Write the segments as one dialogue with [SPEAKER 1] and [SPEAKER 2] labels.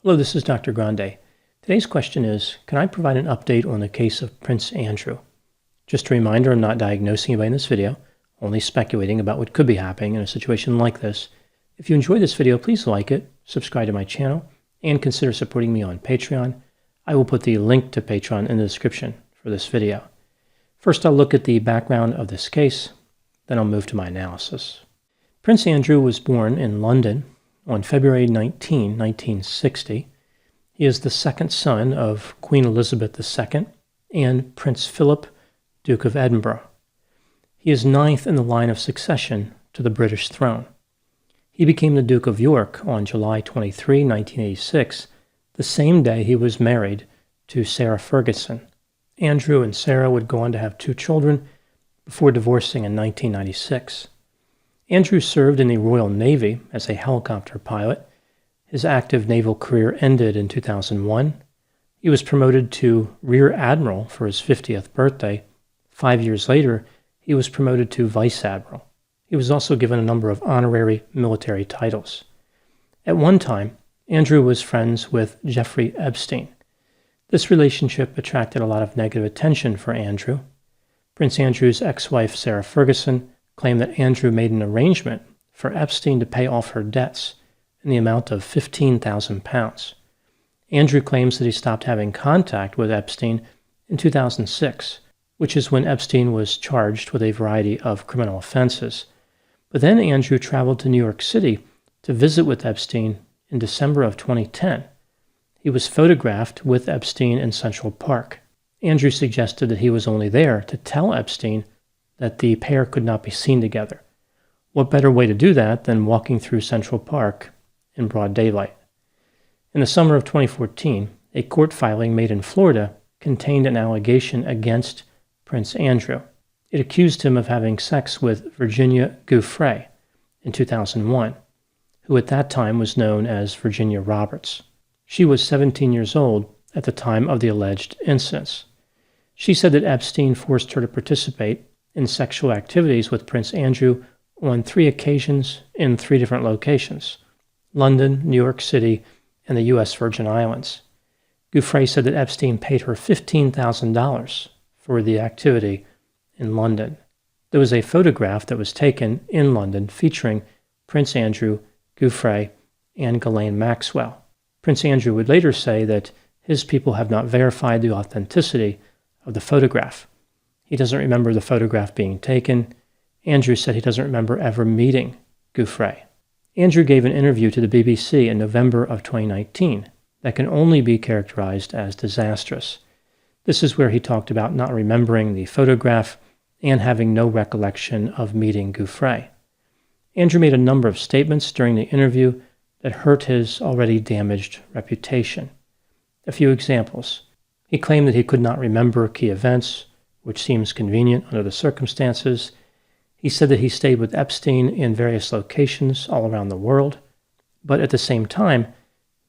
[SPEAKER 1] Hello, this is Dr. Grande. Today's question is, can I provide an update on the case of Prince Andrew? Just a reminder, I'm not diagnosing anybody in this video, only speculating about what could be happening in a situation like this. If you enjoyed this video, please like it, subscribe to my channel, and consider supporting me on Patreon. I will put the link to Patreon in the description for this video. First, I'll look at the background of this case, then I'll move to my analysis. Prince Andrew was born in London on February 19, 1960. He is the second son of Queen Elizabeth II and Prince Philip, Duke of Edinburgh. He is ninth in the line of succession to the British throne. He became the Duke of York on July 23, 1986, the same day he was married to Sarah Ferguson. Andrew and Sarah would go on to have 2 children before divorcing in 1996. Andrew served in the Royal Navy as a helicopter pilot. His active naval career ended in 2001. He was promoted to Rear Admiral for his 50th birthday. 5 years later, he was promoted to Vice Admiral. He was also given a number of honorary military titles. At one time, Andrew was friends with Jeffrey Epstein. This relationship attracted a lot of negative attention for Andrew. Prince Andrew's ex-wife, Sarah Ferguson, claimed that Andrew made an arrangement for Epstein to pay off her debts in the amount of £15,000. Andrew claims that he stopped having contact with Epstein in 2006, which is when Epstein was charged with a variety of criminal offenses. But then Andrew traveled to New York City to visit with Epstein in December of 2010. He was photographed with Epstein in Central Park. Andrew suggested that he was only there to tell Epstein that the pair could not be seen together. What better way to do that than walking through Central Park in broad daylight? In the summer of 2014, a court filing made in Florida contained an allegation against Prince Andrew. It accused him of having sex with Virginia Giuffre in 2001, who at that time was known as Virginia Roberts. She was 17 years old at the time of the alleged incidents. She said that Epstein forced her to participate in sexual activities with Prince Andrew on 3 occasions in 3 different locations: London, New York City, and the U.S. Virgin Islands. Giuffre said that Epstein paid her $15,000 for the activity in London. There was a photograph that was taken in London featuring Prince Andrew, Giuffre, and Ghislaine Maxwell. Prince Andrew would later say that his people have not verified the authenticity of the photograph. He doesn't remember the photograph being taken. Andrew said he doesn't remember ever meeting Giuffre. Andrew gave an interview to the BBC in November of 2019 that can only be characterized as disastrous. This is where he talked about not remembering the photograph and having no recollection of meeting Giuffre. Andrew made a number of statements during the interview that hurt his already damaged reputation. A few examples. He claimed that he could not remember key events, which seems convenient under the circumstances. He said that he stayed with Epstein in various locations all around the world, but at the same time,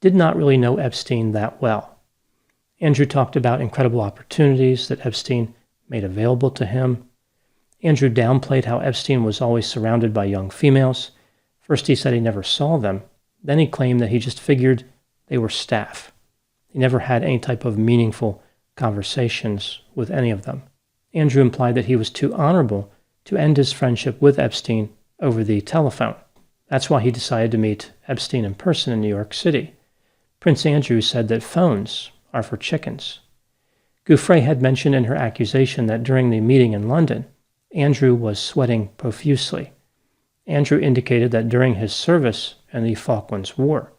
[SPEAKER 1] did not really know Epstein that well. Andrew talked about incredible opportunities that Epstein made available to him. Andrew downplayed how Epstein was always surrounded by young females. First he said he never saw them. Then he claimed that he just figured they were staff. He never had any type of meaningful conversations with any of them. Andrew implied that he was too honorable to end his friendship with Epstein over the telephone. That's why he decided to meet Epstein in person in New York City. Prince Andrew said that phones are for chickens. Giuffre had mentioned in her accusation that during the meeting in London, Andrew was sweating profusely. Andrew indicated that during his service in the Falklands War,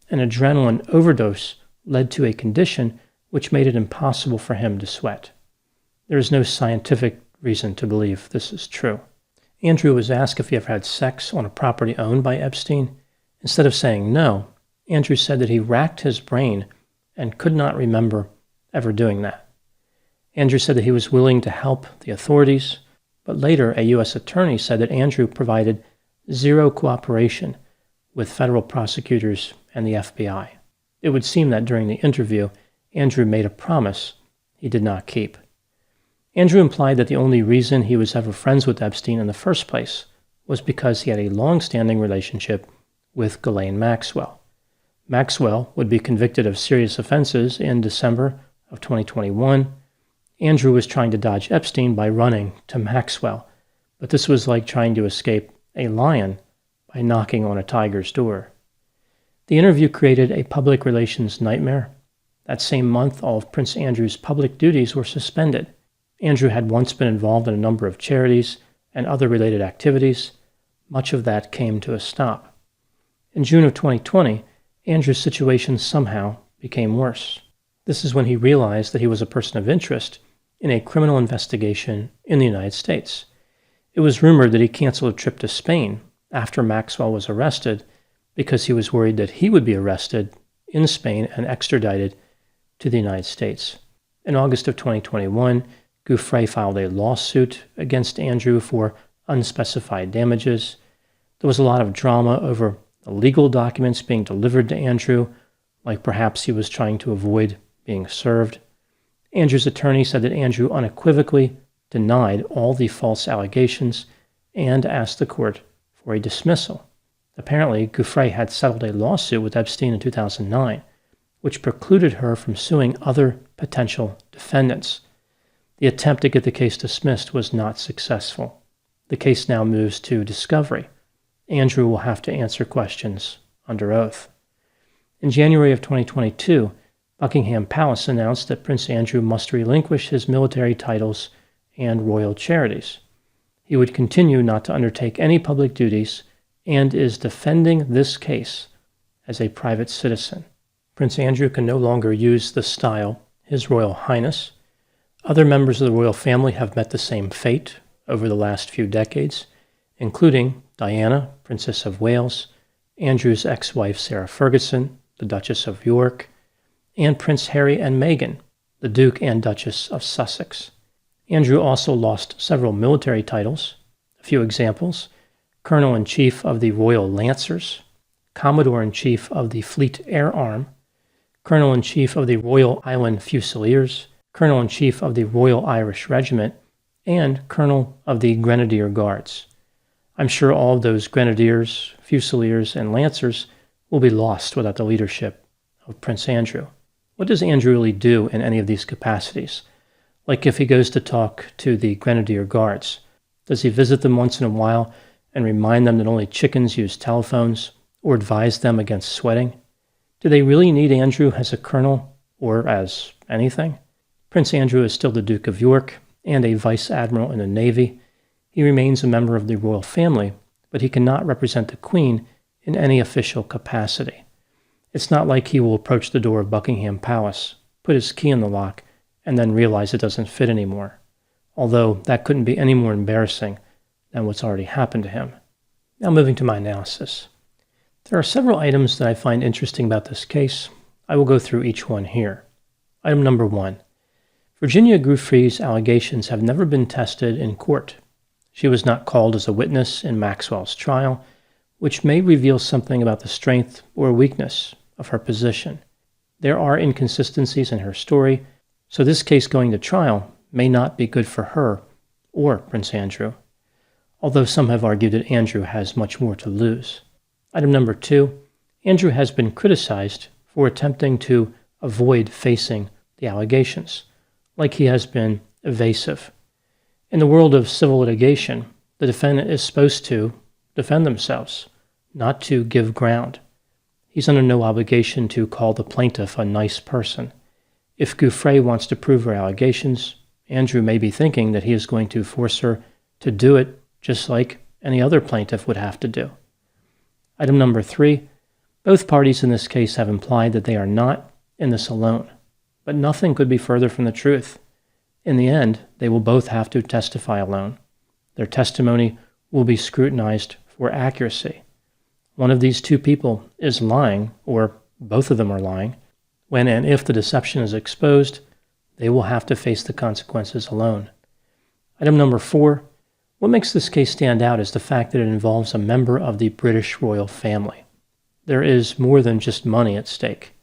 [SPEAKER 1] an adrenaline overdose led to a condition which made it impossible for him to sweat. There is no scientific reason to believe this is true. Andrew was asked if he ever had sex on a property owned by Epstein. Instead of saying no, Andrew said that he racked his brain and could not remember ever doing that. Andrew said that he was willing to help the authorities, but later a U.S. attorney said that Andrew provided zero cooperation with federal prosecutors and the FBI. It would seem that during the interview, Andrew made a promise he did not keep. Andrew implied that the only reason he was ever friends with Epstein in the first place was because he had a long-standing relationship with Ghislaine Maxwell. Maxwell would be convicted of serious offenses in December of 2021. Andrew was trying to dodge Epstein by running to Maxwell, but this was like trying to escape a lion by knocking on a tiger's door. The interview created a public relations nightmare. That same month, all of Prince Andrew's public duties were suspended. Andrew had once been involved in a number of charities and other related activities. Much of that came to a stop. In June of 2020, Andrew's situation somehow became worse. This is when he realized that he was a person of interest in a criminal investigation in the United States. It was rumored that he canceled a trip to Spain after Maxwell was arrested because he was worried that he would be arrested in Spain and extradited to the United States. In August of 2021, Gouffre filed a lawsuit against Andrew for unspecified damages. There was a lot of drama over the legal documents being delivered to Andrew, like perhaps he was trying to avoid being served. Andrew's attorney said that Andrew unequivocally denied all the false allegations and asked the court for a dismissal. Apparently, Gouffre had settled a lawsuit with Epstein in 2009, which precluded her from suing other potential defendants. The attempt to get the case dismissed was not successful. The case now moves to discovery. Andrew will have to answer questions under oath. In January of 2022, Buckingham Palace announced that Prince Andrew must relinquish his military titles and royal charities. He would continue not to undertake any public duties and is defending this case as a private citizen. Prince Andrew can no longer use the style, His Royal Highness. Other members of the royal family have met the same fate over the last few decades, including Diana, Princess of Wales, Andrew's ex-wife Sarah Ferguson, the Duchess of York, and Prince Harry and Meghan, the Duke and Duchess of Sussex. Andrew also lost several military titles. A few examples: Colonel-in-Chief of the Royal Lancers, Commodore-in-Chief of the Fleet Air Arm, Colonel-in-Chief of the Royal Island Fusiliers, Colonel-in-Chief of the Royal Irish Regiment, and Colonel of the Grenadier Guards. I'm sure all of those Grenadiers, Fusiliers, and Lancers will be lost without the leadership of Prince Andrew. What does Andrew really do in any of these capacities? Like if he goes to talk to the Grenadier Guards, does he visit them once in a while and remind them that only chickens use telephones, or advise them against sweating? Do they really need Andrew as a colonel, or as anything? Prince Andrew is still the Duke of York and a Vice Admiral in the Navy. He remains a member of the royal family, but he cannot represent the Queen in any official capacity. It's not like he will approach the door of Buckingham Palace, put his key in the lock, and then realize it doesn't fit anymore, although that couldn't be any more embarrassing than what's already happened to him. Now moving to my analysis. There are several items that I find interesting about this case. I will go through each one here. Item number 1. Virginia Gouffre's allegations have never been tested in court. She was not called as a witness in Maxwell's trial, which may reveal something about the strength or weakness of her position. There are inconsistencies in her story, so this case going to trial may not be good for her or Prince Andrew, although some have argued that Andrew has much more to lose. Item number 2, Andrew has been criticized for attempting to avoid facing the allegations, like he has been evasive. In the world of civil litigation, the defendant is supposed to defend themselves, not to give ground. He's under no obligation to call the plaintiff a nice person. If Gouffre wants to prove her allegations, Andrew may be thinking that he is going to force her to do it just like any other plaintiff would have to do. Item number 3, both parties in this case have implied that they are not in this alone, but nothing could be further from the truth. In the end, they will both have to testify alone. Their testimony will be scrutinized for accuracy. One of these two people is lying, or both of them are lying. When and if the deception is exposed, they will have to face the consequences alone. Item number 4, what makes this case stand out is the fact that it involves a member of the British royal family. There is more than just money at stake.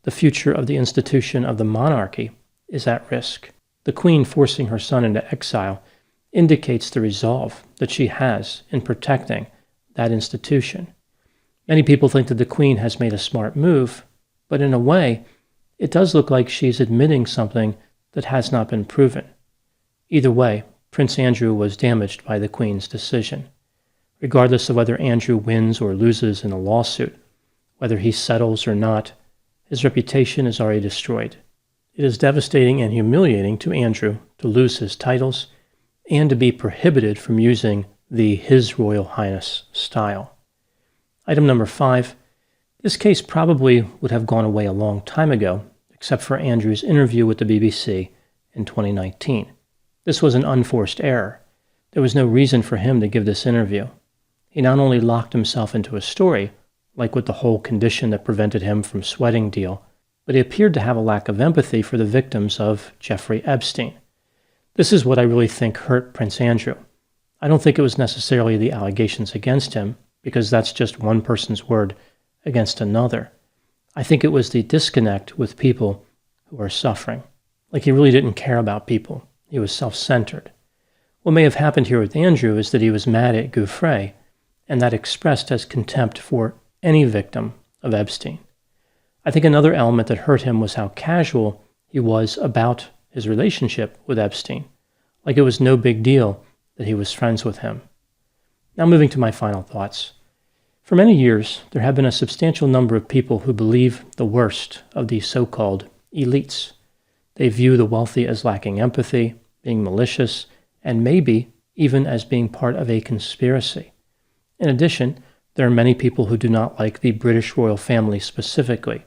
[SPEAKER 1] The future of the institution of the monarchy is at risk. The Queen forcing her son into exile indicates the resolve that she has in protecting that institution. Many people think that the Queen has made a smart move, but in a way, it does look like she's admitting something that has not been proven. Either way, Prince Andrew was damaged by the Queen's decision. Regardless of whether Andrew wins or loses in a lawsuit, whether he settles or not, his reputation is already destroyed. It is devastating and humiliating to Andrew to lose his titles and to be prohibited from using the His Royal Highness style. Item number 5. This case probably would have gone away a long time ago, except for Andrew's interview with the BBC in 2019. This was an unforced error. There was no reason for him to give this interview. He not only locked himself into a story, like with the whole condition that prevented him from sweating deal, but he appeared to have a lack of empathy for the victims of Jeffrey Epstein. This is what I really think hurt Prince Andrew. I don't think it was necessarily the allegations against him, because that's just one person's word against another. I think it was the disconnect with people who are suffering. Like he really didn't care about people. He was self-centered. What may have happened here with Andrew is that he was mad at Gouffre, and that expressed as contempt for any victim of Epstein. I think another element that hurt him was how casual he was about his relationship with Epstein, like it was no big deal that he was friends with him. Now moving to my final thoughts. For many years, there have been a substantial number of people who believe the worst of these so-called elites. They view the wealthy as lacking empathy, being malicious, and maybe even as being part of a conspiracy. In addition, there are many people who do not like the British royal family specifically.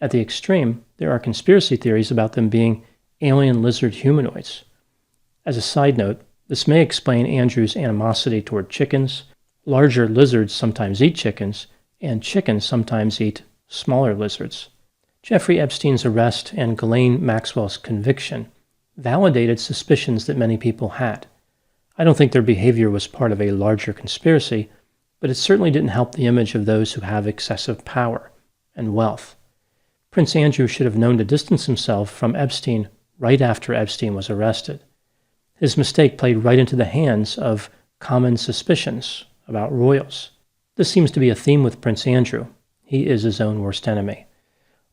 [SPEAKER 1] At the extreme, there are conspiracy theories about them being alien lizard humanoids. As a side note, this may explain Andrew's animosity toward chickens. Larger lizards sometimes eat chickens, and chickens sometimes eat smaller lizards. Jeffrey Epstein's arrest and Ghislaine Maxwell's conviction validated suspicions that many people had. I don't think their behavior was part of a larger conspiracy, but it certainly didn't help the image of those who have excessive power and wealth. Prince Andrew should have known to distance himself from Epstein right after Epstein was arrested. His mistake played right into the hands of common suspicions about royals. This seems to be a theme with Prince Andrew. He is his own worst enemy.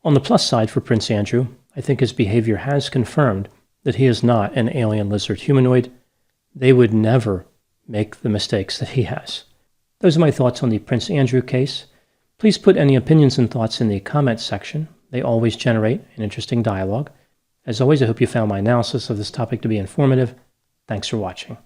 [SPEAKER 1] On the plus side for Prince Andrew, I think his behavior has confirmed that he is not an alien lizard humanoid. They would never make the mistakes that he has. Those are my thoughts on the Prince Andrew case. Please put any opinions and thoughts in the comments section. They always generate an interesting dialogue. As always, I hope you found my analysis of this topic to be informative. Thanks for watching.